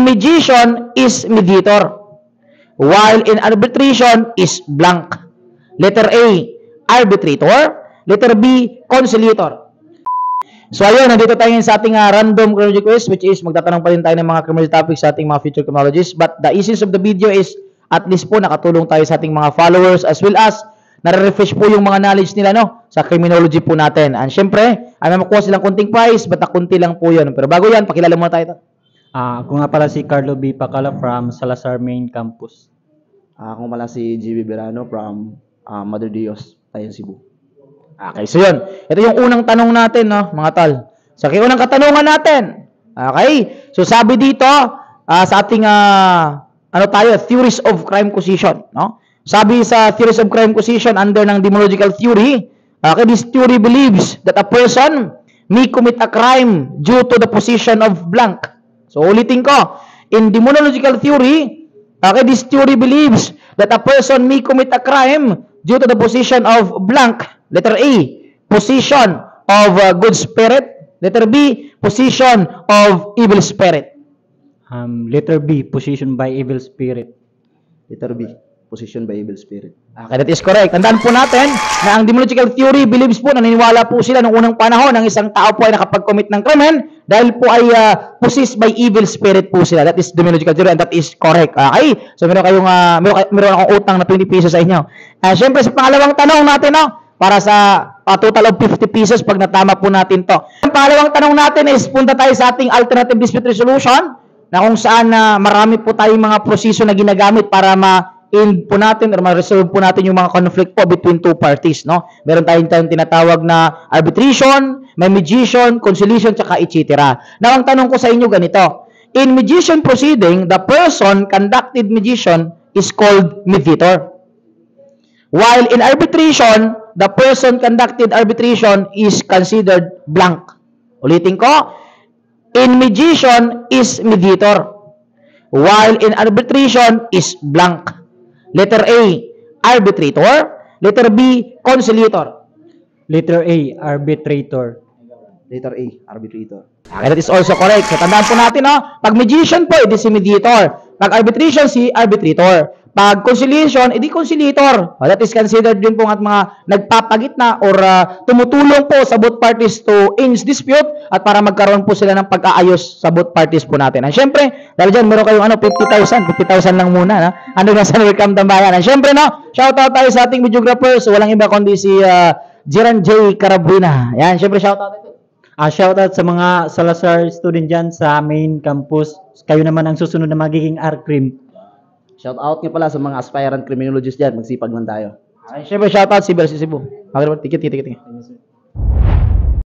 mediation is mediator, while in arbitration is blank. Letter A, arbitrator. Letter B, conciliator. So ayun, nandito tayo sa ating random criminology quiz, which is magtatanong pa rin tayo ng mga criminology topics sa ating mga future criminologists. But the essence of the video is at least po nakatulong tayo sa ating mga followers as well as nare-refresh po yung mga knowledge nila sa criminology po natin. And syempre, ay makuha silang kunting prize, but kunti lang po yun. Pero bago yan, pakilala muna tayo. Ako nga pala si Carlo B. Pacala from Salazar Main Campus. Ako pala si GB Verano from Mother Dios, Tayan, Cebu. Okay, so yun. Ito yung unang tanong natin, mga tol. So, unang katanungan natin. Okay? So, sabi dito, sa ating, theories of crime causation, Sabi sa theories of crime causation under ng demonological theory, this theory believes that a person may commit a crime due to the position of blank. So, ulitin ko. In demonological theory, this theory believes that a person may commit a crime due to the position of blank. Letter A, position of good spirit. Letter B, position of evil spirit. Letter B, position by evil spirit. Letter B, position by evil spirit. Okay, that is correct. Tandaan po natin na ang demonological theory believes po, naniniwala po sila noong unang panahon ng isang tao po ay nakapag-commit ng krimen dahil po ay possessed by evil spirit po sila. That is demonological theory and that is correct. Okay? So meron akong utang na 20 pesos sa inyo. Siyempre sa pangalawang tanong natin, para sa total of 50 pesos pag natama po natin to. Ang pangalawang tanong natin is punta tayo sa ating alternative dispute resolution na kung saan marami po tayong mga proseso na ginagamit para ma-end po natin or ma-resolve po natin yung mga conflict po between two parties. Meron tayong tinatawag na arbitration, may mediation, conciliation, tsaka etc. Now, ang tanong ko sa inyo ganito. In mediation proceeding, the person conducted mediation is called mediator. While in arbitration, the person conducted arbitration is considered blank. Ulitin ko, in mediation is mediator, while in arbitration is blank. Letter A, arbitrator. Letter B, conciliator. Letter A, arbitrator. Letter A, arbitrator. Okay, that is also correct. So, tandaan po natin, pag mediation po, edi si mediator. Pag arbitration, si arbitrator. Pag conciliation, edi conciliator. That is considered yun po at mga nagpapagitna or tumutulong po sa both parties to end dispute at para magkaroon po sila ng pag-aayos sa both parties po natin. And syempre, dahil dyan, meron kayong 50,000 lang muna. Ano na sa welcome tambayan. And syempre, shoutout tayo sa ating videographers. Walang iba kundi si Jiran J. Carabuena. Yan, syempre, shoutout ito. Shoutout sa mga Salazar student dyan sa main campus. Kayo naman ang susunod na magiging R-Crim. Shout out nga pala sa mga aspirant criminologists dyan. Magsipag lang tayo. Siyempre, shoutout si Bersi Cebu. Okay, tikit.